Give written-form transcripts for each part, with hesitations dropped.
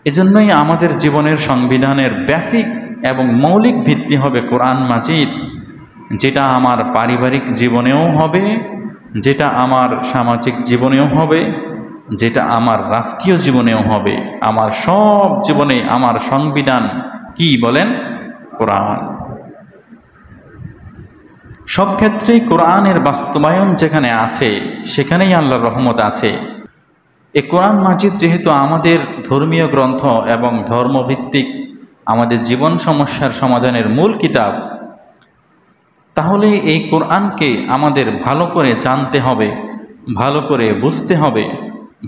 এজন্যই আমাদের জীবনের সংবিধানের বেসিক এবং মৌলিক ভিত্তি হবে কোরআন মাজিদ, যেটা আমার পারিবারিক জীবনেও হবে, যেটা আমার সামাজিক জীবনেও হবে, যেটা আমার রাষ্ট্রীয় জীবনেও হবে। আমার সব জীবনে আমার সংবিধান কি বলেন? কোরআন। সব ক্ষেত্রেই কোরআনের বাস্তবায়ন যেখানে আছে সেখানেই আল্লাহর রহমত আছে। এই কোরআন মাজিদ যেহেতু আমাদের ধর্মীয় গ্রন্থ এবং ধর্মভিত্তিক আমাদের জীবন সমস্যার সমাধানের মূল কিতাব, তাহলে এই কোরআনকে আমাদের ভালো করে জানতে হবে, ভালো করে বুঝতে হবে,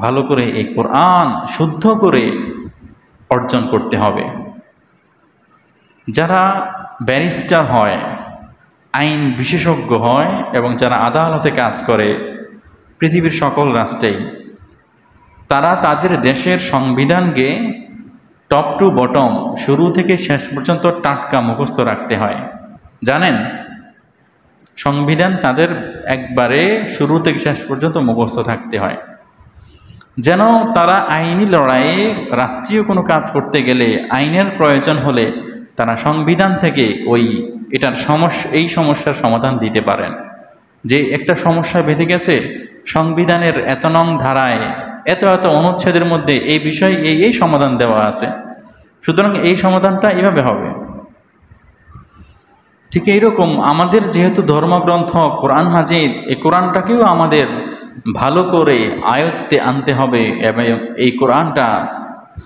ভালো করে এই কোরআন শুদ্ধ করে অর্জন করতে হবে। যারা ব্যারিস্টার হয়, আইন বিশেষজ্ঞ হয় এবং যারা আদালতে কাজ করে পৃথিবীর সকল রাষ্ট্রেই, তারা তাদের দেশের সংবিধানকে টপ টু বটম, শুরু থেকে শেষ পর্যন্ত টাটকা মুখস্থ রাখতে হয়। জানেন, সংবিধান তাদের একবারে শুরু থেকে শেষ পর্যন্ত মুখস্থ থাকতে হয়, যেন তারা আইনি লড়াইয়ে রাষ্ট্রীয় কোনো কাজ করতে গেলে আইনের প্রয়োজন হলে তারা সংবিধান থেকে এই সমস্যার সমাধান দিতে পারেন। যে একটা সমস্যা বেঁধে গেছে, সংবিধানের এত নং ধারায় এত এত অনুচ্ছেদের মধ্যে এই বিষয়ে এই সমাধান দেওয়া আছে, সুতরাং এই সমাধানটা এভাবে হবে। ঠিক এইরকম আমাদের যেহেতু ধর্মগ্রন্থ কোরআন মাজিদ, এই কোরআনটাকেও আমাদের ভালো করে আয়ত্তে আনতে হবে এবং এই কোরআনটা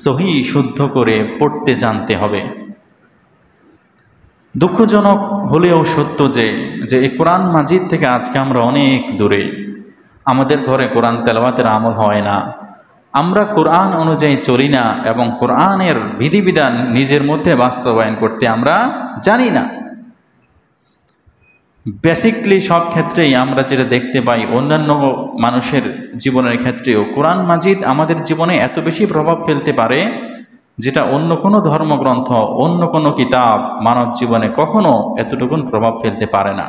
সহি শুদ্ধ করে পড়তে জানতে হবে। দুঃখজনক হলেও সত্য যে এই কোরআন মাজিদ থেকে আজকে আমরা অনেক দূরে। আমাদের ঘরে কোরআন তেলাওয়াতের আমল হয় না, আমরা কোরআন অনুযায়ী চলি না এবং কোরআনের বিধিবিধান নিজের মধ্যে বাস্তবায়ন করতে আমরা জানি না। বেসিকলি সব ক্ষেত্রেই আমরা যেটা দেখতে পাই, অন্যান্য মানুষের জীবনের ক্ষেত্রেও কোরআন মাজিদ আমাদের জীবনে এত বেশি প্রভাব ফেলতে পারে যেটা অন্য কোনো ধর্মগ্রন্থ, অন্য কোনো কিতাব মানব জীবনে কখনো এতটুকুন প্রভাব ফেলতে পারে না।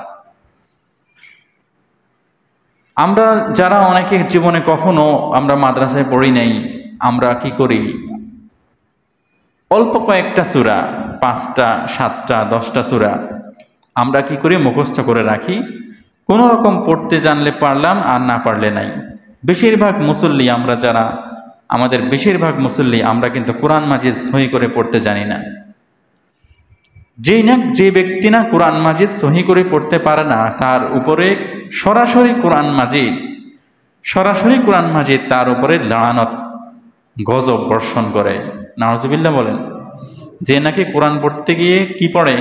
আমরা যারা অনেকে জীবনে কখনো আমরা মাদ্রাসায় পড়ি নাই, আমরা কি করি, অল্প কয়েকটা সূরা, 5টা 7টা 10টা সূরা আমরা কি করি, মুখস্থ করে রাখি। কোনো রকম পড়তে জানলে পারলাম, আর না পারলে নাই। বেশিরভাগ মুসল্লি আমরা যারা, আমাদের বেশিরভাগ মুসল্লি আমরা কিন্তু কোরআন মাজিদ সহি করে পড়তে জানি না। যে ব্যক্তি না কোরআন মাজিদ সহি করে পড়তে পারে না, তার উপরে সরাসরি কোরআন মাজিদ তার উপরে লানত, গজব বর্ষণ করে। নাউজুবিল্লাহ বলেন। যে নাকি কোরআন পড়তে গিয়ে কি পড়ে,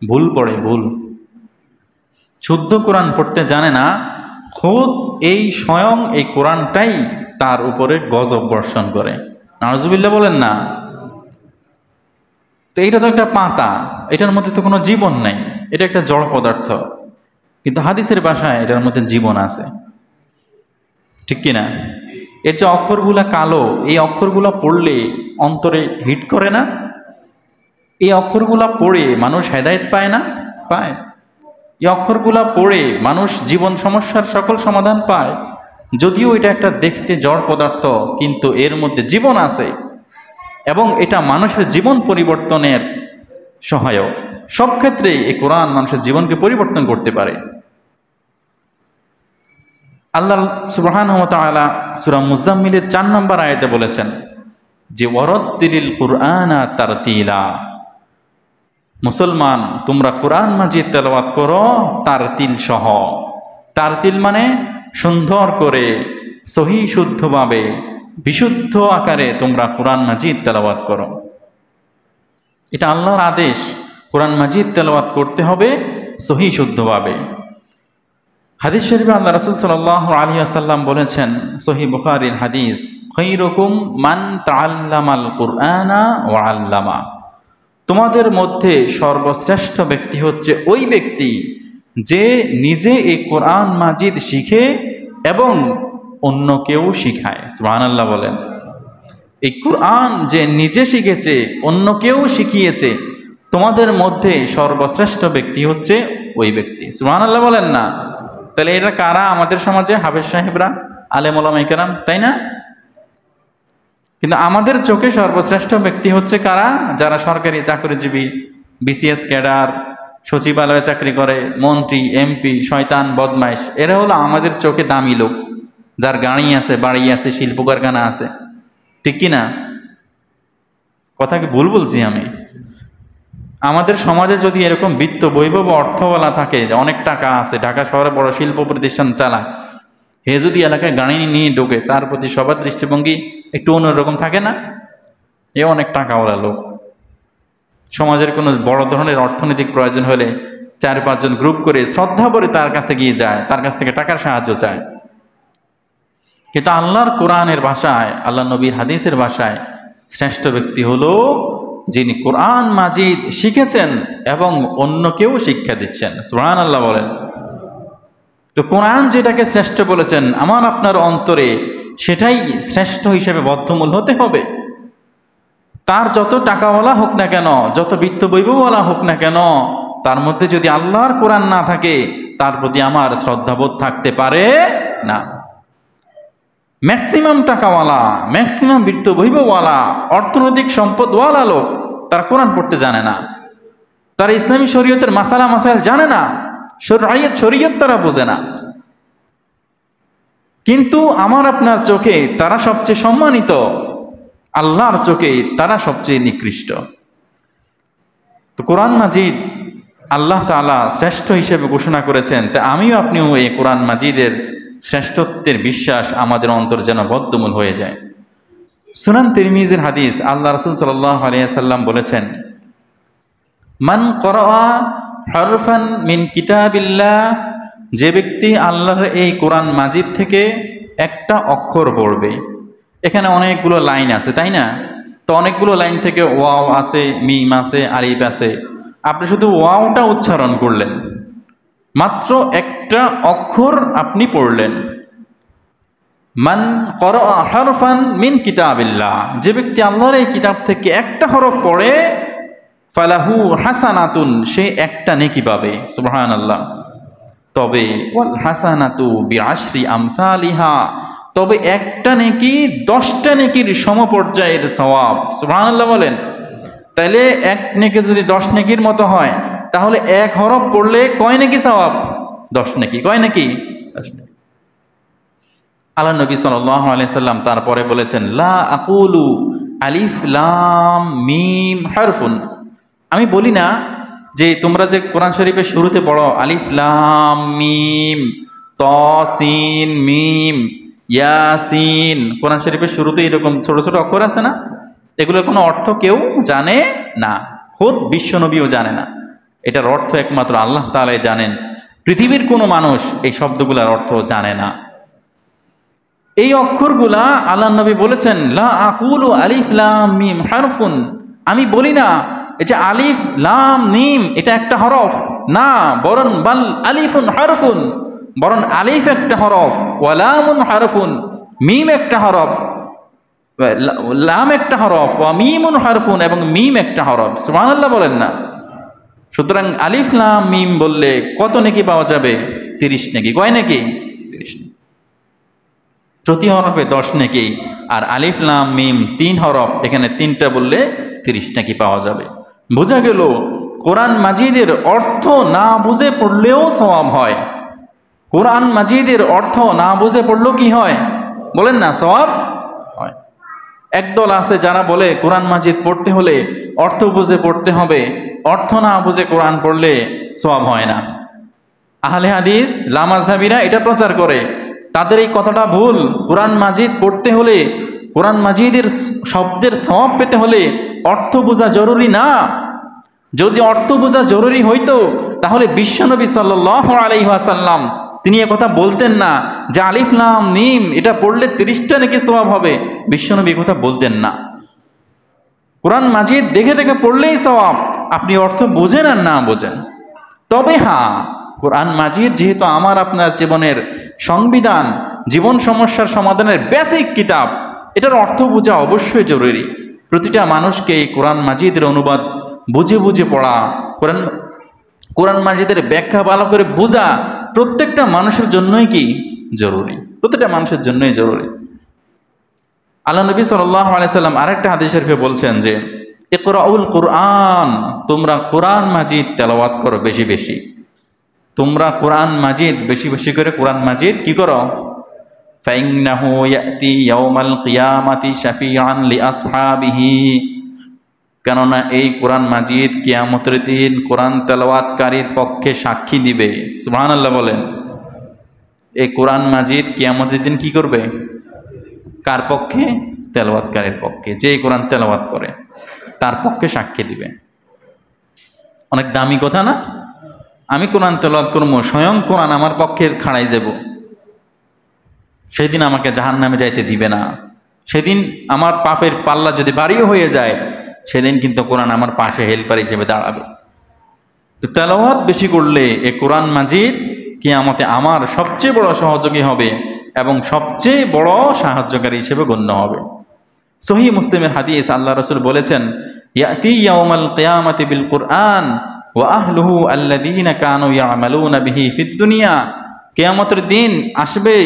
ভুল পড়ে, ভুল, শুদ্ধ কোরআন পড়তে জানে না, খোদ এই স্বয়ং এই কোরআনটাই তার উপরে গজব বর্ষণ করে। নাউজুবিল্লাহ বলেন না। তো এইটা তো একটা পাতা, এটার মধ্যে তো কোনো জীবন নাই, এটা একটা জড় পদার্থ, কিন্তু হাদিসের ভাষায় এটার মধ্যে জীবন আছে, ঠিক কিনা? এর যে অক্ষরগুলা কালো, এই অক্ষরগুলা পড়লে অন্তরে হিট করে না? এই অক্ষরগুলা পড়ে মানুষ হেদায়েত পায় না? পায়। এই অক্ষরগুলা পড়ে মানুষ জীবন সমস্যার সকল সমাধান পায়। যদিও এটা একটা দেখতে জড় পদার্থ, কিন্তু এর মধ্যে জীবন আছে এবং এটা মানুষের জীবন পরিবর্তনের সহায়ক। সব ক্ষেত্রে এই কোরআন মানুষের জীবনকে পরিবর্তন করতে পারে। আল্লাহ সুবহানাহু ওয়া তাআলা সূরা মুজাম্মিলের 4 নম্বর আয়াতে বলেছেন যে ওয়ারাত্তিলিল কুরআনা তারতিলা, মুসলমান তোমরা কোরআন মাজিদ তেলাওয়াত করো তারতিল সহ। তারতিল মানে সুন্দর করে, সহি শুদ্ধভাবে, বিশুদ্ধ আকারে তোমরা কোরআন মাজিদ তেলাওয়াত করো। এটা আল্লাহর আদেশ, কোরআন মাজিদ তেলাওয়াত করতে হবে সহি শুদ্ধভাবে। হাদিস শরীফে আল্লাহ রাসূল সাল্লাল্লাহু আলাইহি ওয়াসাল্লাম বলেছেন, সহিহ বুখারীর হাদিস, খায়রুকুম মান তাআল্লামাল কুরআনা ওয়া আল্লামা, তোমাদের মধ্যে সর্বশ্রেষ্ঠ ব্যক্তি হচ্ছে ওই ব্যক্তি যে নিজে এই কোরআন মাজিদ শিখে এবং অন্যকেও শিখায়। সুবহানাল্লাহ বলেন। এই কোরআন যে নিজে শিখেছে, অন্যকেও শিখিয়েছে, তোমাদের মধ্যে সর্বশ্রেষ্ঠ ব্যক্তি হচ্ছে ওই ব্যক্তি। সুবহানাল্লাহ বলেন না। তাহলে এটা কারা? আমাদের সমাজে হাফেজ সাহেবরা, আলেম ওলামা ইকরাম, তাই না? কিন্তু আমাদের চোখে সর্বশ্রেষ্ঠ ব্যক্তি হচ্ছে কারা? যারা সরকারি চাকরিজীবী, বিসিএস ক্যাডার, সচিবালয়ে চাকরি করে, মন্ত্রী, এমপি, শয়তান, বদমাইশ, এরা হলো আমাদের চোখে দামি লোক, যার গাড়ি আছে, বাড়ি আছে, শিল্প কারখানা আছে। ঠিক কিনা? কথা কি ভুল বলছি আমি? আমাদের সমাজে যদি এরকম বিত্ত বৈভব অর্থওয়ালা থাকে, যে অনেক টাকা আছে, ঢাকা শহরে বড় শিল্প প্রতিষ্ঠান চালায়, হে যদি এলাকায় গাড়ি নিয়ে ঢোকে, তার প্রতি সবার দৃষ্টিভঙ্গি একটু অন্যরকম থাকে না? এ অনেক টাকাওয়ালা লোক। সমাজের কোনো বড় ধরনের অর্থনৈতিক প্রয়োজন হলে 4-5 জন গ্রুপ করে শ্রদ্ধা করে তার কাছে গিয়ে যায়, তার কাছ থেকে টাকার সাহায্য চায়। কিন্তু আল্লাহর কোরআনের ভাষায়, আল্লাহ নবীর হাদিসের ভাষায় শ্রেষ্ঠ ব্যক্তি হলো যিনি কোরআন মাজিদ শিখেছেন এবং অন্যকেও শিক্ষা দিচ্ছেন। সুবহানাল্লাহ বলেন। তো কোরআন যেটাকে শ্রেষ্ঠ বলেছেন, আমার আপনার অন্তরে সেটাই শ্রেষ্ঠ হিসেবে বদ্ধমূল হতে হবে। তার যত টাকাওয়ালা হোক না কেন, যত বিত্ত বৈভবওয়ালা হোক না কেন, তার মধ্যে যদি আল্লাহর কোরআন না থাকে, তার প্রতি আমার শ্রদ্ধাবোধ থাকতে পারে না। ম্যাক্সিমাম টাকাওয়ালা, ম্যাক্সিমাম বিত্ত বৈভবওয়ালা, অর্থনৈতিক সম্পদওয়ালা লোক তার কোরআন পড়তে জানে না, তার ইসলামী শরীয়তের মাসালা মাসাইল জানে না, শরীয়ত তারা বোঝে না। কিন্তু আমার আপনার চোখে তারা সবচেয়ে সম্মানিত, আল্লাহর চোখে তারা সবচেয়ে নিকৃষ্ট। তো কোরআন মাজিদ আল্লাহ তাআলা শ্রেষ্ঠ হিসেবে ঘোষণা করেছেন, তা আমিও আপনিও এই কোরআন মাজিদের শ্রেষ্ঠত্বের বিশ্বাস আমাদের অন্তর যেন বদ্ধমূল হয়ে যায়। সুনান তিরমিজির হাদিস, আল্লাহ রাসূল সাল্লাল্লাহু আলাইহি ওয়াসাল্লাম বলেছেন, মান ক্বারাআ হরফান মিন কিতাবিল্লাহ, যে ব্যক্তি আল্লাহর এই কোরআন মাজিদ থেকে একটা অক্ষর পড়বে। এখানে অনেকগুলো লাইন আছে, তাই না? তো অনেকগুলো লাইন থেকে ওয়াও আছে, মিম আছে, আলিফ আছে। আপনি শুধু ওয়াওটা উচ্চারণ করলেন, মাত্র একটা অক্ষর আপনি পড়লেন। মান ক্বারাআ হরফান মিন কিতাবিল্লাহ, যে ব্যক্তি আল্লাহর এই কিতাব থেকে একটা হরফ পড়ে, ফালাহু হাসানাতুন, সে একটা নেকি পাবে। সুবহানাল্লাহ। তবে ওয়াল হাসানাতু বিআশরি আমসালিহা, তবে একটা নেকি 10টা নেকির সমপর্যায়ের সওয়াব। সুবহানাল্লাহ বলেন। তাইলে এক নেকি যদি 10 নেকির মতো হয়, তাহলে এক হরফ পড়লে কয় নেকি সওয়াব? 10 নেকি। কয় নেকি? 10 নেকি। আল্লাহ নবী সাল্লাল্লাহু আলাইহি সাল্লাম তারপরে বলেছেন, লা আকুলু আলিফ লাম মিম হারফুন, আমি বলি না যে তোমরা যে কোরআন শরীফের শুরুতে পড়ো আলিফ লাম মিম ত সিন মিম ইয়াসিন, কোরআন শরীফের শুরুতে এরকম ছোট ছোট অক্ষর আছে না, এগুলোর কোনো অর্থ কেউ জানে না, খোদ বিশ্বনবীও জানে না। এটার অর্থ একমাত্র আল্লাহ তাআলাই জানেন। পৃথিবীর কোনো মানুষ এই শব্দগুলোর অর্থ জানে না। এই অক্ষরগুলা আল্লাহ নবী বলেছেন, লা আকুলু আলিফ লাম মিম হারফুন, আমি বলি না এই যে আলিফ লাম মিম এটা একটা হরফ, না, বরং বাল আলিফুন হারফুন, বরং আলিফ একটা হরফ, ওয়া লামুন হারফুন, মিম একটা হরফ, লাম একটা হরফ, ওয়া মিমুন হারফুন, এবং মিম একটা হরফ। সুবহানাল্লাহ বলেন না। সুতরাং আলিফ লাম মিম বললে কত নেকি পাওয়া যাবে? 30 নেকি। কয় নেকি? 30 নেকি। প্রতি হরফে 10 নেকি, আর আলিফ লাম মিম 3 হরফ, এখানে 3টা বললে 30 নেকি পাওয়া যাবে। বোঝা গেল কোরআন মাজিদের অর্থ না বুঝে পড়লেও সওয়াব হয়। কোরআন মাজিদের অর্থ না বুঝে পড়লেও কি হয়? বলেন না, সওয়াব হয়। একদল আছে যারা বলে কোরআন মাজিদ পড়তে হলে অর্থ বুঝে পড়তে হবে, অর্থ না বুঝে কোরআন পড়লে সওয়াব হয় না। আহলে হাদিস লামাযহাবীরা এটা প্রচার করে, তাদের এই কথাটা ভুল। কোরআন মাজিদ পড়তে হলে, কোরআন মাজিদের শব্দের সওয়াব পেতে হলে অর্থ বোঝা জরুরি না। যদি অর্থ বোঝা জরুরি হইতো তাহলে বিশ্বনবী সাল্লাল্লাহু আলাইহি ওয়াসাল্লাম তিনি কথা বলতেন না যে আলিফ লাম মিম এটা পড়লে 30টা নাকি সওয়াব হবে। বিশ্বনবী কথা বলতেন না। কোরআন মাজিদ দেখে দেখে পড়লেই সওয়াব, আপনি অর্থ বোঝেন আর না বোঝেন। তবে হ্যাঁ, কোরআন মাজিদ যেহেতু আমার আপনার জীবনের সংবিধান, জীবন সমস্যার সমাধানের বেসিক কিতাব, এটার অর্থ বোঝা অবশ্যই জরুরি। প্রতিটা মানুষকে এই কোরআন মাজিদের অনুবাদ বুঝে বুঝে পড়া, কোরআন মাজিদের ব্যাখ্যা ভালো করে বোঝা প্রত্যেকটা মানুষের জন্যই কি জরুরি, প্রত্যেকটা মানুষের জন্যই জরুরি। আল্লাহ নবী সাল্লাল্লাহু আলাইহি সাল্লাম আরেকটা হাদিস শরীফে বলছেন যে ইকরাউল কুরআন, তোমরা কোরআন মাজিদ তেলাওয়াত করো বেশি বেশি। তোমরা কোরআন মাজিদ বেশি বেশি করে কোরআন মাজিদ কি করো? ফাইন্নাহু ইয়াতি ইয়াউমাল কিয়ামাতি শাফিআন লিআসহাবিহি, কেননা এই কোরআন মাজিদ কিয়ামতের দিন কোরআন তেলাওয়াতকারীর পক্ষে সাক্ষী দিবে। সুবহানাল্লাহ বলেন। এই কোরআন মাজিদ কিয়ামতের দিন কি করবে? কার পক্ষে? তেলাওয়াতকারীর পক্ষে। যে কোরআন তেলাওয়াত করে তার পক্ষে সাক্ষী দিবে। অনেক দামি কথা না? আমি কোরআন তেলাওয়াত করবো, স্বয়ং কোরআন আমার পক্ষে খাড়াই যাব, সেদিন আমাকে জাহান্নামে যাইতে দিবে না। সেদিন আমার পাপের পাল্লা যদি ভারীও হয়ে যায়, সেদিন কিন্তু কোরআন আমার পাশে হেল্পার হিসেবে দাঁড়াবে। তেলাওয়াত বেশি করলে এই কোরআন মাজিদ কিয়ামতে আমার সবচেয়ে বড় সহযোগী হবে এবং সবচেয়ে বড় সাহায্যকারী হিসেবে গণ্য হবে। সহিহ মুসলিমের হাদিস, আল্লাহ রাসূল বলেছেন, ইয়াতি ইয়াউমাল কিয়ামাতি বিল কুরআন ওয়া আহলুহু আল্লাযীনা কানু ইয়ামালুনা বিহি ফিদ দুনিয়া। কিয়ামতের দিন আসবে,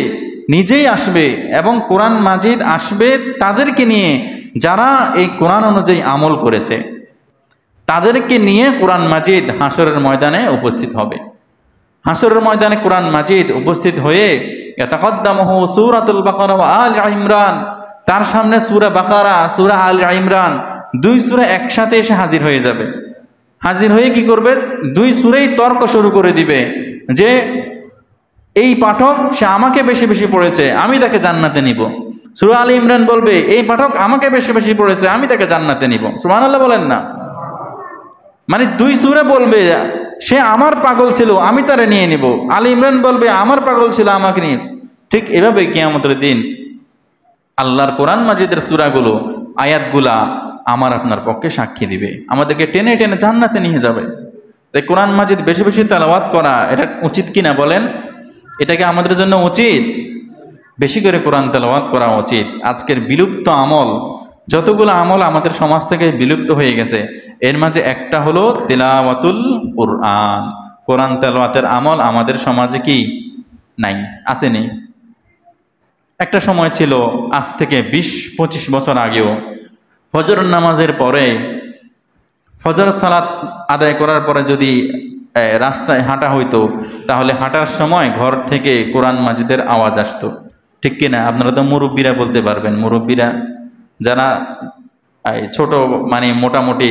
নিজেই আসবে এবং কোরআন মাজিদ আসবে তাদেরকে নিয়ে যারা এই কোরআন অনুযায়ী আমল করেছে। তাদেরকে নিয়ে কোরআন মাজিদ হাসরের ময়দানে উপস্থিত হবে। হাসরের ময়দানে কোরআন মাজিদ উপস্থিত হয়ে ইয়াতাকাদ্দামুহু সূরাতুল বাকারা ওয়া আল ইমরান, তার সামনে সূরা বাকারা, সূরা আল ইমরান, দুই সূরা একসাথে এসে হাজির হয়ে যাবে। হাজির হয়ে কি করবে? দুই সূরাই তর্ক শুরু করে দিবে যে এই পাঠক সে আমাকে বেশি বেশি পড়েছে, আমি তাকে জান্নাতে নিব। সূরা আল ইমরান বলবে এই পাঠক আমাকে বেশি বেশি পড়েছে, আমি তাকে জান্নাতে নিব। সুবহানাল্লাহ বলেন না? মানে দুই সূরা বলবে সে আমার পাগল ছিল, আমি তারে নিয়ে নিব। আল ইমরান বলবে আমার পাগল ছিল, আমাকে নিয়ে। ঠিক এভাবে কিয়ামতের দিন আল্লাহর কোরআন মাজিদের সূরাগুলো, আয়াতগুলা আমার আপনার পক্ষে সাক্ষী দিবে, আমাদেরকে টেনে টেনে জান্নাতে নিয়ে যাবে। তাই কোরআন মাজিদ বেশি বেশি তেলাওয়াত করা এটা উচিত কিনা বলেন? এটাকে আমাদের জন্য উচিত, বেশি করে কোরআন তেলাওয়াত করা উচিত। আজকের বিলুপ্ত আমল, যতগুলো আমল আমাদের সমাজ থেকে বিলুপ্ত হয়ে গেছে, এর মাঝে একটা হলো তিলাওয়াতুল কুরআন। কোরআন তেলাওয়াতের আমল আমাদের সমাজে কি নাই? আসেনি? একটা সময় ছিল, আজ থেকে 20-25 বছর আগেও, ফজর নামাজের পরে, ফজর সালাত আদায় করার পরে যদি রাস্তায় হাঁটা হইতো, তাহলে হাঁটার সময় ঘর থেকে কোরআন মাজিদের আওয়াজ আসতো। ঠিক কিনা? আপনারা তো মুরব্বীরা বলতে পারবেন। মুরব্বীরা যারা ছোট, মানে মোটামুটি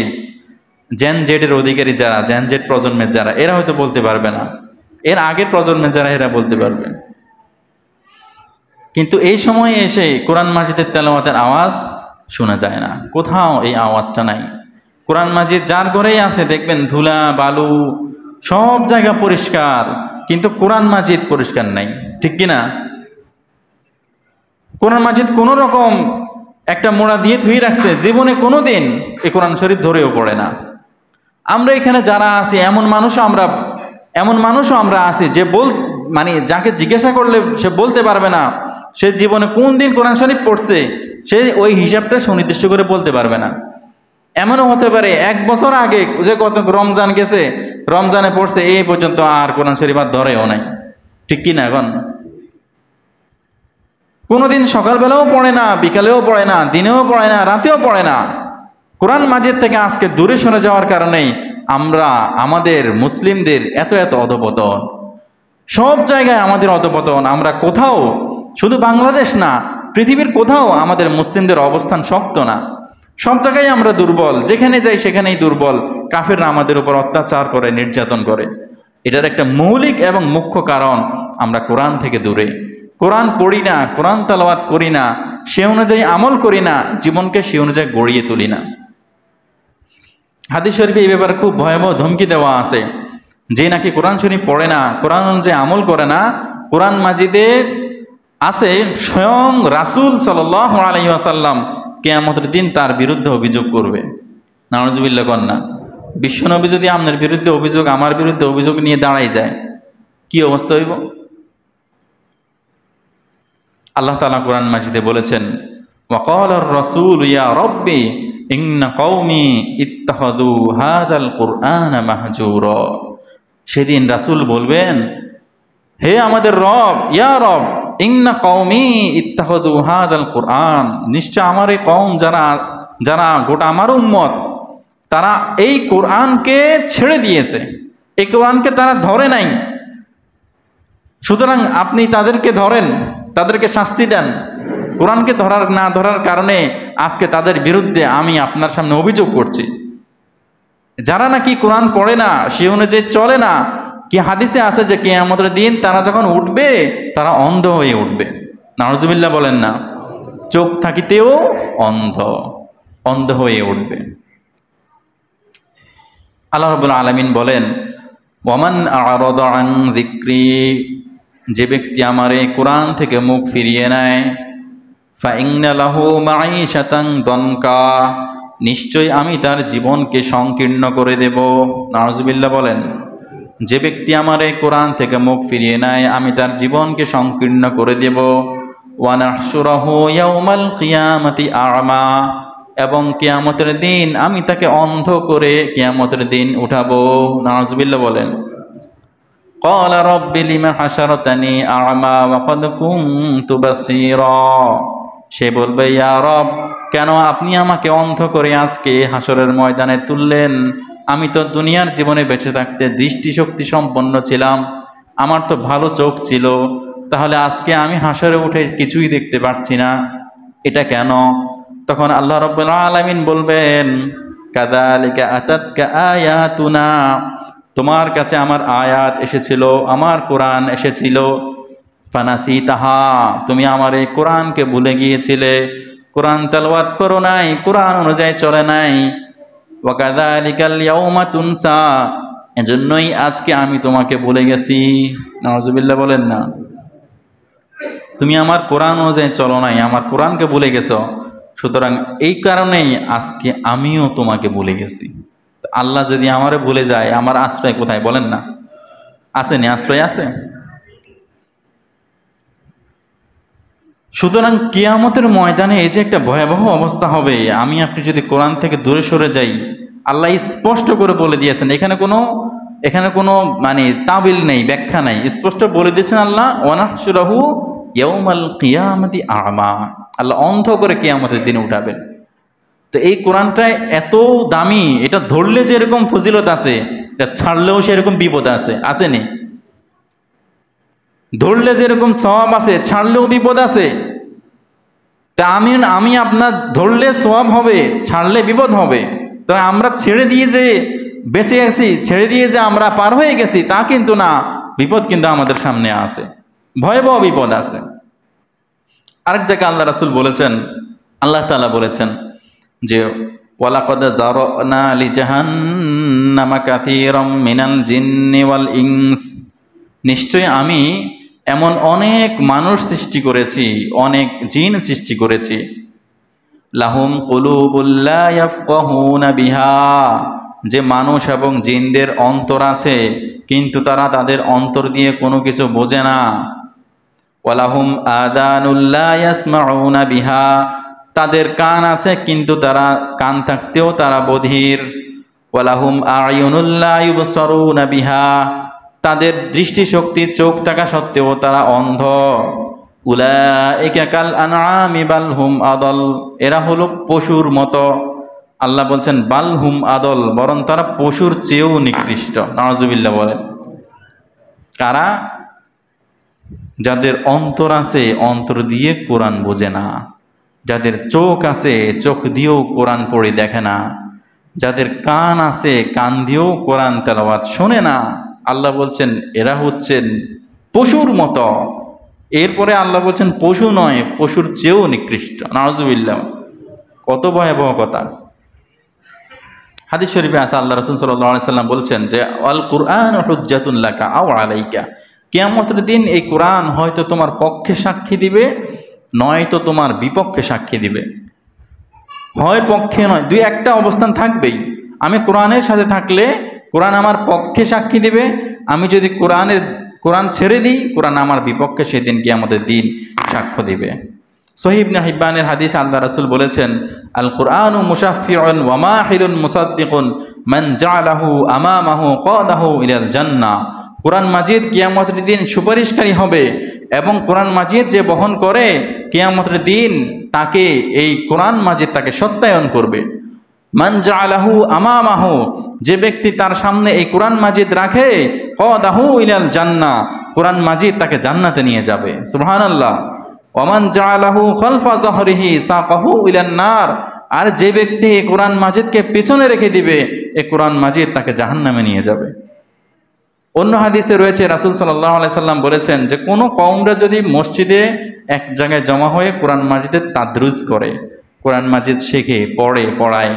জেন জেডের অধিকারী যারা, জেন জেড প্রজন্মের যারা, এরা হয়তো বলতে পারবে না। এর আগের প্রজন্মের যারা, এরা বলতে পারবে। কিন্তু এই সময়ে এসে কোরআন মাজিদের তেলাওয়াতের আওয়াজ শোনা যায় না, কোথাও এই আওয়াজটা নাই। কোরআন মাজিদ যার ঘরেই আছে দেখবেন ধুলা বালু, সব জায়গা পরিষ্কার, কিন্তু কোরআন মাজিদ পরিষ্কার নাই। ঠিক কিনা? কোরআন মাজিদ কোন রকম একটা মোড়া দিয়ে ধুয়ে রাখছে, জীবনে কোনোদিন এই কোরআন শরীফ ধরেও পড়ে না। আমরা এখানে যারা আছি এমন মানুষও আমরা আছি যে মানে যাকে জিজ্ঞাসা করলে সে বলতে পারবে না সে জীবনে কোন দিন কোরআন শরীফ পড়ছে, সে ওই হিসাবটা সুনির্দিষ্ট করে বলতে পারবে না। এমনও হতে পারে 1 বছর আগে যে কত রমজান গেছে, রমজানে পড়ছে, এই পর্যন্ত আর কোরআন শরীফ আর ধরেও নাই। ঠিক কিনা? এখন কোনোদিন সকালবেলাও পড়ে না, বিকালেও পড়ে না, দিনেও পড়ে না, রাতেও পড়ে না। কোরআন মাজিদ থেকে আজকে দূরে সরে যাওয়ার কারণেই আমরা, আমাদের মুসলিমদের এত এত অধপতন। সব জায়গায় আমাদের অধপতন। আমরা কোথাও, শুধু বাংলাদেশ না, পৃথিবীর কোথাও আমাদের মুসলিমদের অবস্থান শক্ত না। সব জায়গায় আমরা দুর্বল, যেখানে যাই সেখানেই দুর্বল। কাফেররা আমাদের উপর অত্যাচার করে, নির্যাতন করে। এটার একটা মৌলিক এবং মুখ্য কারণ আমরা কোরআন থেকে দূরে। কোরআন পড়ি না, কোরআন তেলাওয়াত করি না, সে অনুযায়ী আমল করি না, জীবনকে সে অনুযায়ী গড়িয়ে তুলি না। হাদিস শরীফে এই ব্যাপারে খুব ভয়াবহ ধমকি দেওয়া আছে, যে নাকি কোরআন শরীফ পড়ে না, কোরআন অনুযায়ী আমল করে না, কোরআন মাজিদে আছে স্বয়ং রাসূল সাল্লাল্লাহু আলাইহি ওয়াসাল্লাম কিয়ামতের দিন তার বিরুদ্ধে অভিযোগ করবে। নাউযুবিল্লাহ কন্না। বিশ্বনবী যদি আপনার বিরুদ্ধে অভিযোগ, আমার বিরুদ্ধে অভিযোগ নিয়ে দাঁড়াই যায়, কি অবস্থা হইব? আল্লাহ তাআলা কোরআন মাজিদে বলেছেন, ওয়াকালার রাসূল ইয়া রাব্বি ইন্না কওমি ইত্তাখাযু হাযাল কুরআনা মাহজুরা। সেদিন রাসূল বলবেন, হে আমাদের রব, ইয়া রব, ইন্না কওমি ইত্তাখাযু হাযাল কুরআন, নিশ্চয় আমার এই কওম যারা গোটা আমার উম্মত, তারা এই কোরআনকে ছেড়ে দিয়েছে, এই কোরআনকে তারা ধরে নাই। সুতরাং আপনি তাদেরকে ধরেন, তাদেরকে শাস্তি দেন। কোরআনকে না ধরার কারণে আজকে তাদের বিরুদ্ধে আমি আপনার সামনে অভিযোগ করছি। যারা নাকি কোরআন পড়ে না, সে অনুযায়ী চলে না, কি হাদিসে আছে যে কিয়ামতের দিন তারা যখন উঠবে তারা অন্ধ হয়ে উঠবে। নাউজুবিল্লাহ বলেন না, চোখ থাকিতেও অন্ধ হয়ে উঠবে। আল্লাহ রাব্বুল আলামিন বলেন, ওয়ামান আ'রাদা আন যিকরি, যে ব্যক্তি আমার এই কোরআন থেকে মুখ ফিরিয়ে নেয়, ফাইন্না লাহু মাঈশাতান দনকা, নিশ্চয় আমি তার জীবনকে সংকীর্ণ করে দেব। নাউজুবিল্লাহ বলেন, যে ব্যক্তি আমার এই কোরআন থেকে মুখ ফিরিয়ে নেয় আমি তার জীবনকে সংকীর্ণ করে দেব। ওয়া নাহশুরাহু ইয়াউমাল কিয়ামাতি আ'মা, এবং কিয়ামতের দিন আমি তাকে অন্ধ করে কিয়ামতের দিন উঠাবো। নাউজুবিল্লাহ বলেন। ক্বালা রাব্বি লিমা হাশারতানি আ'মা ওয়া ক্বাদ কুনতু বাসীরা, সে বলবে, ইয়া রব, কেন আপনি আমাকে অন্ধ করে আজকে হাসরের ময়দানে তুললেন? আমি তো দুনিয়ার জীবনে বেঁচে থাকতে দৃষ্টিশক্তি সম্পন্ন ছিলাম, আমার তো ভালো চোখ ছিল, তাহলে আজকে আমি হাসরে উঠে কিছুই দেখতে পাচ্ছি না, এটা কেন? তখন আল্লাহ রাব্বুল আলামিন বলবেন, কাযালিকা আতাতকা আয়াতুনা, তোমার কাছে আমার আয়াত এসেছিল, আমার কোরআন এসেছিল, ফানাসিতাহা, তুমি আমার এই কোরআনকে ভুলে গিয়েছিলে, কোরআন তেলাওয়াত করো নাই, কোরআন অনুযায়ী চলে নাই। ওয়া কাযালিকাল ইয়াউমা তুনসা, এজন্যই আজকে আমি তোমাকে ভুলে গেছি। নাউজুবিল্লাহ বলেন না, তুমি আমার কোরআন অনুযায়ী চলো নাই, আমার কোরআনকে ভুলে গেছো, সুতরাং এই কারণেই আজকে আমিও তোমাকে ভুলে গেছি। আল্লাহ যদি আমারে ভুলে যায়, আমার আশ্রয় কোথায় বলেন না? আসেনি? আশ্রয় আছে? সুতরাং কিয়ামতের ময়দানে এই যে একটা ভয়াবহ অবস্থা হবে, আমি আপনি যদি কোরআন থেকে দূরে সরে যাই, আল্লাহ স্পষ্ট করে বলে দিয়েছেন, এখানে কোনো মানে তাবিল নেই, ব্যাখ্যা নাই, স্পষ্ট বলে দিয়েছেন আল্লাহ, ওয়া নাহশুরাহু ইয়াউমাল কিয়ামাতি আ'মা, আল্লাহ অন্ধ করে কিয়ামতের দিনে উঠাবেন। তো এই কোরআনটা এত দামি, এটা ধরলে যেরকম ফজিলত আছে, এটা ছাড়লেও সেরকম বিপদ আছে, আসেনি? ধরলে যেরকম সওয়াব আছে, ছাড়লেও বিপদ আছে। তা আমি আপনার ধরলে সওয়াব হবে, ছাড়লে বিপদ হবে। তো আমরা ছেড়ে দিয়ে যে বেঁচে আছি, ছেড়ে দিয়ে যে আমরা পার হয়ে গেছি, তা কিন্তু না, বিপদ কিন্তু আমাদের সামনে আছে, ভয়াবহ বিপদ আছে। আরেক জায়গায় আল্লাহ রাসূল বলেছেন, আল্লাহ তাআলা বলেছেন যে, ওয়ালাকাদ যারানা লিজাহান্নামা কাসীরাম মিনাল জিন্নি ওয়াল ইনস, নিশ্চয় আমি এমন অনেক মানুষ সৃষ্টি করেছি, অনেক জিন সৃষ্টি করেছি, লাহুম কুলুবুল লা ইয়াফকাহুনা বিহা, যে মানুষ এবং জিনদের অন্তর আছে কিন্তু তারা তাদের অন্তর দিয়ে কোনো কিছু বোঝে না। ওয়ালাহুম আযানুল লা ইয়াসমাউনা বিহা, তাদের কান আছে কিন্তু তারা কান থাকতেও তারা বধির। ওয়ালাহুম আ'য়ুনুল লা ইউবসারুনা বিহা, তাদের দৃষ্টিশক্তি চোখ থাকা সত্ত্বেও তারা অন্ধ। উলাইকা কাল আনআমি বাল হুম আদল, এরা হলো পশুর মতো। আল্লাহ বলছেন বাল হুম আদল, বরং তারা পশুর চেয়েও নিকৃষ্ট। নাউজুবিল্লাহ বলেন। কারা? যাদের অন্তর আছে, অন্তর দিয়ে কোরআন বোঝে না, যাদের চোখ আছে, চোখ দিয়েও কোরআন পড়ে দেখে না, যাদের কান আছে, কান দিয়েও কোরআন তেলাওয়াত শোনে না। আল্লাহ বলছেন এরা হচ্ছেন পশুর মতো। এরপরে আল্লাহ বলছেন পশু নয়, পশুর চেয়েও নিকৃষ্ট। নাউজুবিল্লাহ, কত ভয়াবহ কথা। হাদিস শরীফে আছে, আল্লাহ রাসূল সাল্লাল্লাহু আলাইহি সাল্লাম বলছেন যে, আল কুরআন হুজ্জাতুন লাকা আও আলাইকা, কিয়ামতের দিন এই কোরআন হয়তো তোমার পক্ষে সাক্ষী দিবে, নয়তো তোমার বিপক্ষে সাক্ষী দিবে। হয় পক্ষে নয়, দুই একটা অবস্থান থাকবেই। আমি কোরআনের সাথে থাকলে কোরআন আমার পক্ষে সাক্ষী দিবে, আমি যদি কোরআন ছেড়ে দিই, কোরআন আমার বিপক্ষে সেদিন কিয়ামতের দিন সাক্ষ্য দিবে। সহিহ ইবনে হিব্বানের হাদিস, আল্লাহ রাসূল বলেছেন, আল কুরআনু মুশাফিউন ওয়া মাহিলুন মুসাদ্দিকুন মান জাআলাহু আমামাহু কাদাহু ইলাল জান্নাহ কোরআন মাজিদ কিয়ামতের দিন সুপারিশকারী হবে, এবং কোরআন মাজিদ যে বহন করে কিয়ামতের দিন তাকে এই কোরআন মাজিদ তাকে সত্যায়ন করবে। মান জাআলাহু আমামাহু, যে ব্যক্তি তার সামনে এই কোরআন মাজিদ রাখে, কাদাহু ইলাল জান্নাহ, কোরআন মাজিদ তাকে জান্নাতে নিয়ে যাবে। সুবহানাল্লাহ। ওয়া মান জাআলাহু খালফা যাহরিহি সাকাহু ইলান নার, আর যে ব্যক্তি এই কোরআন মাজিদকে পিছনে রেখে দিবে, এই কোরআন মাজিদ তাকে জাহান্নামে নিয়ে যাবে। অন্য হাদিসে রয়েছে রাসূল সাল্লাল্লাহু আলাইহি সাল্লাম বলেছেন যে কোনো কওমরা যদি মসজিদে এক জায়গায় জমা হয়ে কোরআন মাজিদের তাদরুস করে, কোরআন মাজিদ শেখে, পড়ায়,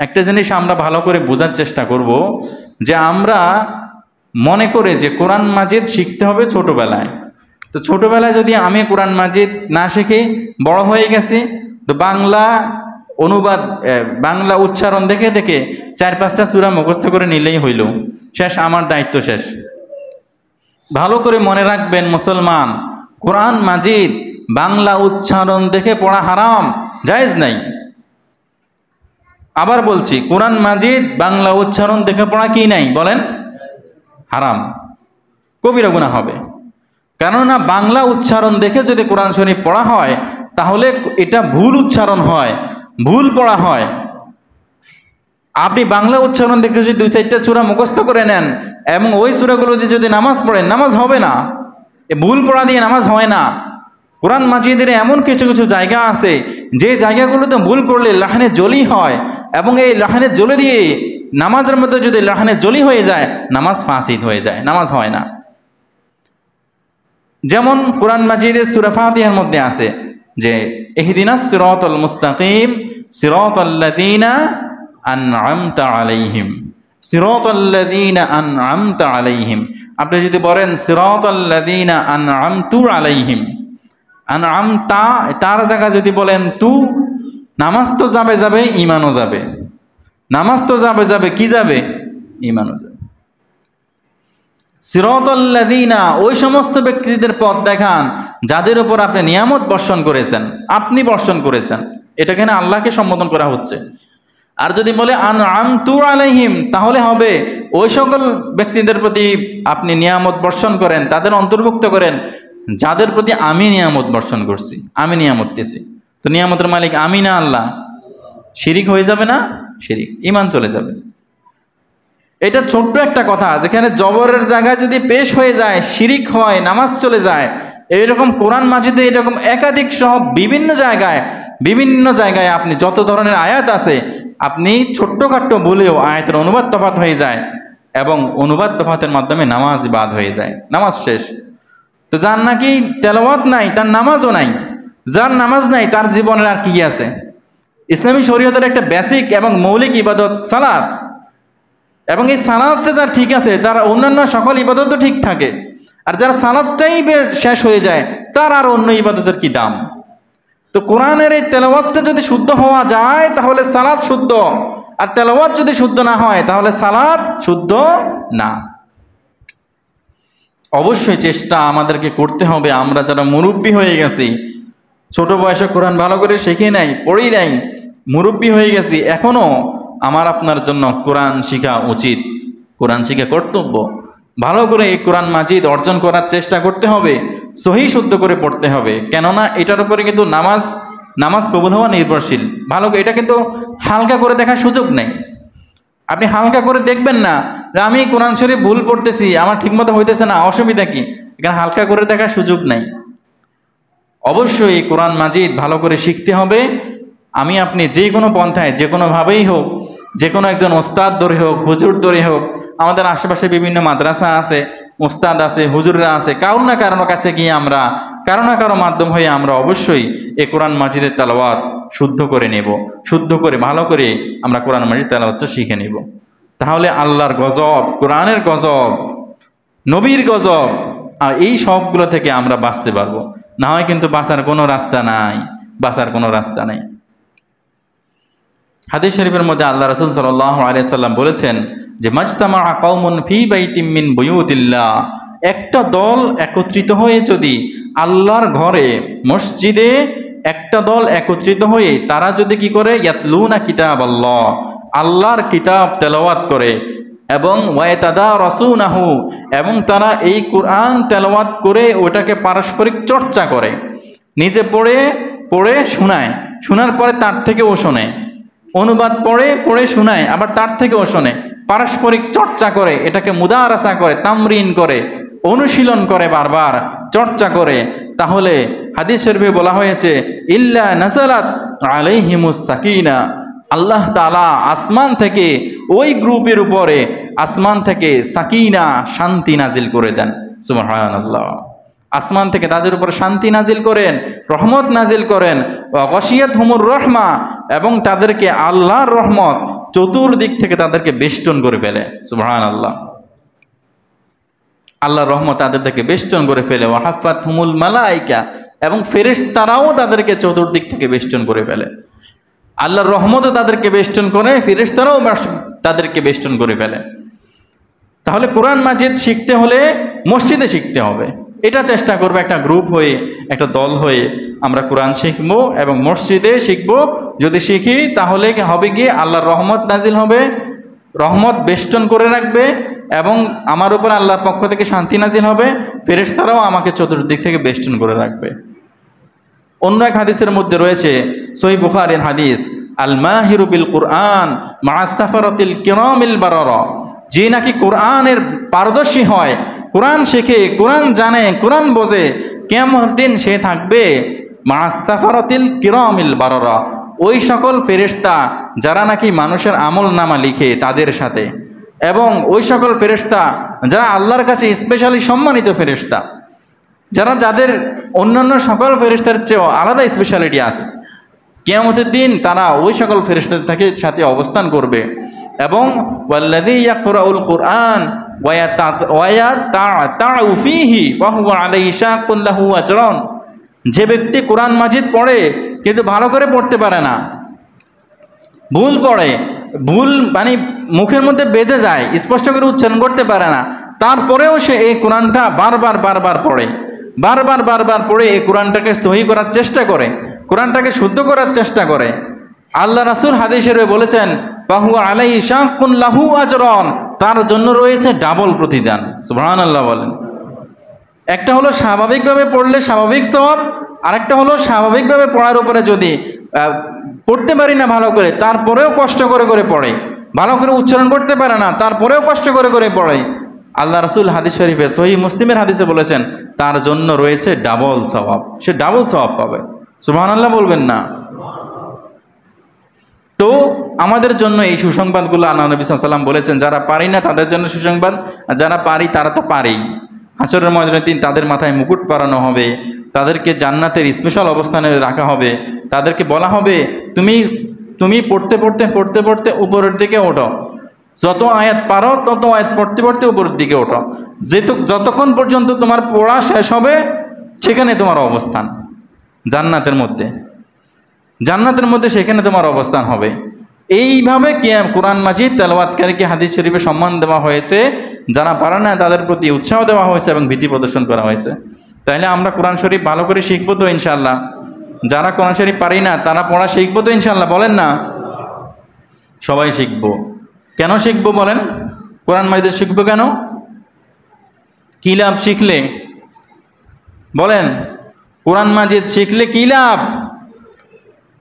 একটা জিনিস আমরা ভালো করে বোঝার চেষ্টা করব, যে আমরা মনে করে যে কোরআন মাজিদ শিখতে হবে ছোটবেলায়। তো ছোটবেলায় যদি আমি কোরআন মাজিদ না শিখি, বড় হয়ে গেছি, তো বাংলা অনুবাদ, বাংলা উচ্চারণ দেখে দেখে 4-5টা সূরা মুখস্থ করে নিলেই হইল, শেষ, আমার দায়িত্ব শেষ। ভালো করে মনে রাখবেন মুসলমান, কোরআন মাজিদ বাংলা উচ্চারণ দেখে পড়া হারাম, জায়েজ নাই। আবার বলছি, কোরআন মাজিদ বাংলা উচ্চারণ দেখে পড়া কি নাই বলেন? হারাম, কবিরা গুনাহ হবে। কেননা বাংলা উচ্চারণ দেখে যদি কোরআন শরীফ পড়া হয়, তাহলে এটা ভুল উচ্চারণ হয়, ভুল পড়া হয়। আপনি বাংলা উচ্চারণ দেখে যদি 2-4টা সূরা মুখস্থ করে নেন এবং ওই সূরাগুলো দিয়ে যদি নামাজ পড়েন, নামাজ হবে না। এ ভুল পড়া দিয়ে নামাজ হয় না। কোরআন মাজিদের এমন কিছু কিছু জায়গা আছে যে জায়গাগুলোতে ভুল করলে লাহানে জলি হয়, এবং এই লাহানে জলি দিয়ে নামাজের মধ্যে যদি লাহানে জলি হয়ে যায়, নামাজ ফাসিদ হয়ে যায়, নামাজ হয় না। যেমন কোরআন মাজিদের সূরা ফাতিহার মধ্যে আছে যে ইহদিনাস সিরাতাল মুস্তাকিম সিরাতাল্লাযীনা আন'আমতা আলাইহিম, সিরাতাল্লাযীনা আন'আমতা আলাইহিম। আপনি যদি বলেন সিরাতাল্লাযীনা আন'আমতু আলাইহিম, আন'আমতা তার জায়গায় যদি বলেন তু, নামাজ তো যাবে, ঈমানও যাবে। নামাজ তো যাবে, কি যাবে? ঈমানও যাবে। সিরাতাল্লাযীনা, ওই সমস্ত ব্যক্তিদের পথ দেখান যাদের উপর আপনি নিয়ামত বর্ষণ করেছেন, আপনি বর্ষণ করেছেন, এটা এখানে আল্লাহকে সম্বোধন করা হচ্ছে। আর যদি বলে আন'আমতু আলাইহিম, তাহলে হবে ওই সকল ব্যক্তিদের প্রতি আপনি নিয়ামত বর্ষণ করেন, তাদের অন্তর্ভুক্ত করেন যাদের প্রতি আমি নিয়ামত বর্ষণ করছি, আমি নিয়ামত দিয়েছি। তো নিয়ামতের মালিক আমি না আল্লাহ? শিরিক হয়ে যাবে না? শিরিক, ঈমান চলে যাবে। এটা ছোট্ট একটা কথা, যেখানে জবরের জায়গায় যদি পেশ হয়ে যায়, শিরিক হয়, নামাজ চলে যায়। এইরকম কোরআন মাজিদে এরকম একাধিক সহ বিভিন্ন জায়গায় আপনি যত ধরনের আয়াত আছে, আপনি ছোট্টখাট্ট বলেও আয়াতের অনুবাদ তফাৎ হয়ে যায়, এবং অনুবাদ তফাতের মাধ্যমে নামাজ বাদ হয়ে যায়, নামাজ শেষ। তো যার নাকি তেলাওয়াত নাই, তার নামাজও নাই। যার নামাজ নাই, তার জীবনের আর কি আছে? ইসলামী শরীয়তের একটা বেসিক এবং মৌলিক ইবাদত সালাত, এবং এই সালাতটা যার ঠিক আছে, তার অন্যান্য সকল ইবাদতও ঠিক থাকে। আর যার সালাতটাই শেষ হয়ে যায়, তার আর অন্য ইবাদতের কি দাম? তো কোরআনের এই তেলাওয়াতটা যদি শুদ্ধ হওয়া যায়, তাহলে সালাত শুদ্ধ, আর তেলাওয়াত যদি শুদ্ধ না হয়, তাহলে সালাত শুদ্ধ না। অবশ্যই চেষ্টা আমাদেরকে করতে হবে, আমরা যারা মুরব্বী হয়ে গেছি, ছোট বয়সে কোরআন ভালো করে শিখে নাই, পড়ি নাই, মুরব্বী হয়ে গেছি, এখনো আমার আপনার জন্য কোরআন শিখা উচিত, কোরআন শিখা কর্তব্য। ভালো করে এই কোরআন মাজিদ অর্জন করার চেষ্টা করতে হবে, সহি শুদ্ধ করে পড়তে হবে। কেননা এটার উপরে কিন্তু নামাজ কবুল হওয়া নির্ভরশীল। ভালো, এটা কিন্তু হালকা করে দেখার সুযোগ নেই। আপনি হালকা করে দেখবেন না যে আমি কোরআন শরীফ ভুল পড়তেছি, আমার ঠিকমতো হইতেছে না, অসুবিধা কি? এখানে হালকা করে দেখার সুযোগ নাই। অবশ্যই এই কোরআন মাজিদ ভালো করে শিখতে হবে। আমি আপনি যে কোনো পন্থায়, যে কোনোভাবেই হোক, যে কোনো একজন ওস্তাদ ধরে হোক, হুজুর ধরে হোক, আমাদের আশেপাশে বিভিন্ন মাদ্রাসা আছে, ওস্তাদ আছে, হুজুররা আছে, কারো না কারো কাছে গিয়ে আমরা কারো না কারো মাধ্যম হয়ে আমরা অবশ্যই এই কোরআন মাজিদের তেলাওয়াত শুদ্ধ করে নেব, শুদ্ধ করে ভালো করে আমরা কোরআন মাজিদ তেলাওয়াতটা শিখে নেব। তাহলে আল্লাহর গজব, কোরআনের গজব, নবীর গজব, আর এই সবগুলো থেকে আমরা বাঁচতে পারবো। না হয় কিন্তু বাঁচার কোনো রাস্তা নাই, বাঁচার কোনো রাস্তা নাই। হাদিস শরীফের মধ্যে আল্লাহ রাসূল সাল্লাল্লাহু আলাইহি সাল্লাম বলেছেন যে মাজতামা কওমুন ফি বাইতিম মিন বুয়ুতিল্লাহ, একটা দল একত্রিত হয়ে যদি আল্লাহর ঘরে, মসজিদে একটা দল একত্রিত হয়ে তারা যদি কি করে, ইয়াতলুনা কিতাবাল্লাহ, আল্লাহর কিতাব তেলাওয়াত করে, এবং ওয়ায়াতাদারাসুনাহু, এবং তারা এই কোরআন তেলাওয়াত করে ওটাকে পারস্পরিক চর্চা করে, নিজে পড়ে পড়ে শোনায়, শোনার পরে তার থেকেও শোনে, অনুবাদ পড়ে পড়ে শোনায়, আবার তার থেকেও শোনে, পারস্পরিক চর্চা করে, এটাকে মুদারাসা করে, তামরিন করে, অনুশীলন করে, বারবার চর্চা করে। তাহলে হাদিস শরীফে বলা হয়েছে ইল্লা নাযালাত আলাইহিমুস সাকিনা, আল্লাহ তাআলা আসমান থেকে ওই গ্রুপের উপরে আসমান থেকে সাকিনা, শান্তি নাজিল করে দেন। সুবহানাল্লাহ। আসমান থেকে তাদের উপর শান্তি নাজিল করেন, রহমত নাজিল করেন। ওয়া গাশিয়াতহুমুর রাহমা, এবং তাদেরকে আল্লাহর রহমত চতুর্দিক থেকে তাদেরকে বেষ্টন করে ফেলে। সুবহানাল্লাহ। আল্লাহর রহমত তাদেরকে বেষ্টন করে ফেলে। ওয়া হাফাতহুমুল মালায়েকা, এবং ফেরেশতারাও তাদেরকে চতুর্দিক থেকে বেষ্টন করে ফেলে। আল্লাহর রহমতও তাদেরকে বেষ্টন করে, ফেরেশতারাও তাদেরকে বেষ্টন করে ফেলে। তাহলে কোরআন মাজিদ শিখতে হলে মসজিদে শিখতে হবে। এটা চেষ্টা করবে একটা গ্রুপ হয়ে, একটা দল হয়ে আমরা কোরআন শিখবো এবং মসজিদে শিখবো। যদি শিখি তাহলে হবে কি, আল্লাহর রহমত নাজিল হবে, রহমত বেষ্টন করে রাখবে, এবং আমার উপর আল্লাহর পক্ষ থেকে শান্তি নাজিল হবে, ফেরেশতারাও আমাকে চতুর্দিক থেকে বেষ্টন করে রাখবে। অন্য এক হাদিসের মধ্যে রয়েছে, সহিহ বুখারীর হাদিস, আল মাহিরু বিল কুরআন মা'আস সাফারাতিল কিরামিল বারারা, যে নাকি কোরআনের পারদর্শী হয়, কোরআন শেখে, কোরআন জানে, কোরআন বোঝে, কিয়ামতের দিন সে থাকবে মা'আস সাফারাতিল কিরামিল বারারা, ওই সকল ফেরেশতা যারা নাকি মানুষের আমল নামা লিখে তাদের সাথে, এবং ওই সকল ফেরেশতা যারা আল্লাহর কাছে স্পেশালি সম্মানিত ফেরেশতা, যাদের অন্যান্য সকল ফেরেশতার চেয়েও আলাদা স্পেশালিটি আছে। কিয়ামতের দিন তারা ওই সকল ফেরেশতাদের সাথে অবস্থান করবে। এবং ওয়াল্লাযী ইয়াকরাউল কুরআন ওয়া ইয়াতা'উ ফীহি ফাহুয়া আলাইহি শাক্কুন লাহু আজরান, যে ব্যক্তি কোরআন মাজিদ পড়ে কিন্তু ভালো করে পড়তে পারে না, ভুল পড়ে, ভুল মানে মুখের মধ্যে বেঁধে যায়, স্পষ্ট করে উচ্চারণ করতে পারে না, তারপরেও সে এই কোরআনটা বারবার পড়ে, বারবার পড়ে এই কোরআনটাকে সহি করার চেষ্টা করে, কোরআনটাকে শুদ্ধ করার চেষ্টা করে। আল্লাহ রাসূল হাদিসে বলেছেন ফাহুয়া আলাইহি শাক্কুন লাহু আজরান, তার জন্য রয়েছে ডাবল প্রতিদান। সুবহানাল্লাহ বলেন। একটা হলো স্বাভাবিকভাবে পড়লে স্বাভাবিক সওয়াব, আরেকটা হলো স্বাভাবিকভাবে পড়ার উপরে যদি পড়তে পারি না ভালো করে, তারপরেও কষ্ট করে করে পড়ে, ভালো করে উচ্চারণ করতে পারে না, তারপরেও কষ্ট করে করে পড়ে, আল্লাহ রাসূল হাদিস শরীফে সহিহ মুসলিমের হাদিসে বলেছেন তার জন্য রয়েছে ডাবল সওয়াব, সে ডাবল সওয়াব পাবে। সুবহানাল্লাহ বলবেন না? তো আমাদের জন্য এই সুসংবাদগুলো আল্লাহ নবী সাল্লাল্লাহু আলাইহি ওয়াসাল্লাম বলেছেন, যারা পারি না তাদের জন্য সুসংবাদ, আর যারা পারি তারা তো পারেই। হাশরের ময়দানের দিন তাদের মাথায় মুকুট পরানো হবে, তাদেরকে জান্নাতের স্পেশাল অবস্থানে রাখা হবে, তাদেরকে বলা হবে তুমি পড়তে পড়তে উপরের দিকে ওঠো, যত আয়াত পারো তত আয়াত পড়তে পড়তে উপরের দিকে ওঠো, যতক্ষণ পর্যন্ত তোমার পড়া শেষ হবে সেখানে তোমার অবস্থান জান্নাতের মধ্যে সেখানে তোমার অবস্থান হবে। এইভাবে কোরআন মাজিদ তেলাওয়াতকারীকে হাদিস শরীফে সম্মান দেওয়া হয়েছে, যারা পারে না তাদের প্রতি উৎসাহ দেওয়া হয়েছে এবং ভীতি প্রদর্শন করা হয়েছে। তাইলে আমরা কোরআন শরীফ ভালো করে শিখবো তো ইনশাআল্লাহ? যারা কোরআন শরীফ পারি না তারা পড়া শিখবো তো ইনশাআল্লাহ? বলেন না? সবাই শিখবো। কেন শিখবো বলেন? কোরআন মাজিদ শিখবো কেন? কি লাভ শিখলে? বলেন, কোরআন মাজিদ শিখলে কি লাভ?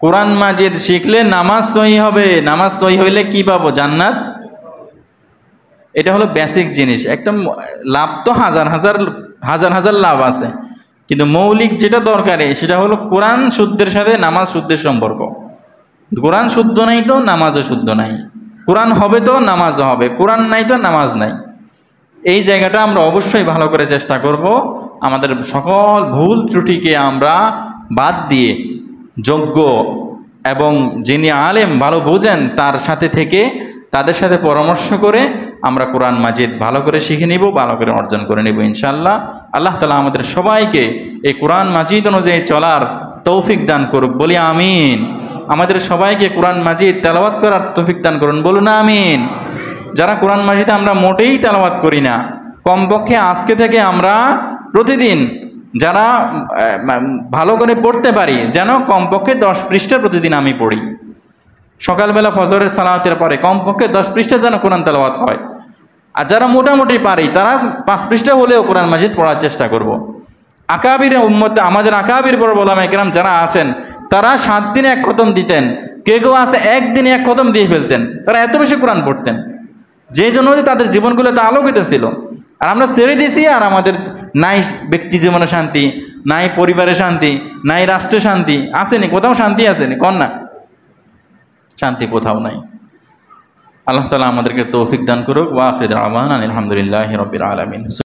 কোরআন মাজিদ শিখলে নামাজ সহি হবে, নামাজ সহি হইলে কি পাবো? জান্নাত। এটা হলো বেসিক জিনিস। একটা লাভ তো হাজার হাজার লাভ আছে, কিন্তু মৌলিক যেটা দরকারি সেটা হলো কোরআন শুদ্ধের সাথে নামাজ শুদ্ধের সম্পর্ক। কোরআন শুদ্ধ নাই তো নামাজও শুদ্ধ নাই, কোরআন হবে তো নামাজও হবে, কোরআন নাই তো নামাজ নাই। এই জায়গাটা আমরা অবশ্যই ভালো করে চেষ্টা করব, আমাদের সকল ভুল ত্রুটিকে আমরা বাদ দিয়ে যোগ্য এবং যিনি আলেম ভালো বোঝেন তার সাথে থেকে তাদের সাথে পরামর্শ করে আমরা কোরআন মাজিদ ভালো করে শিখে নিব, ভালো করে অর্জন করে নিব ইনশাআল্লাহ। আল্লাহ তাআলা আমাদের সবাইকে এই কোরআন মাজিদ অনুযায়ী চলার তৌফিক দান করুক, বলি আমিন। আমাদের সবাইকে কোরআন মাজিদ তেলাওয়াত করার তৌফিক দান করুন, বলুন আমিন। যারা কোরআন মাজিদ আমরা মোটেই তেলাওয়াত করি না, কমপক্ষে আজকে থেকে আমরা প্রতিদিন যারা ভালো করে পড়তে পারি যেন কমপক্ষে 10 পৃষ্ঠা প্রতিদিন আমি পড়ি। সকালবেলা ফজরের সালাতের পরে কমপক্ষে 10 পৃষ্ঠা যেন কোরআন তেলাওয়াত হয়। আর যারা মোটামুটি পারি তারা 5 পৃষ্ঠা হলেও কোরআন মাজিদ পড়ার চেষ্টা করব। আকাবির উম্মতে আমাদের আকাবির বড় ওলামায়ে কেরাম যারা আছেন তারা 7 দিনে 1 খতম দিতেন, কেউ আছে 1 দিনে 1 খতম দিয়ে ফেলতেন। তারা এত বেশি কোরআন পড়তেন, যে জন্য তাদের জীবনগুলোতে আলোকিত ছিল। আর আমরা ছেড়ে দিয়েছি, আর আমাদের নাই ব্যক্তি জীবনে শান্তি, নাই পরিবারে শান্তি, নাই রাষ্ট্রে শান্তি। আসেনি কোথাও শান্তি, আসেনি কন না, শান্তি কোথাও নাই। আল্লাহ তাআলা আমাদেরকে তৌফিক দান করুক। ওয়া আখিরু দাওয়ানা আলহামদুলিল্লাহি রাব্বিল আলামিন।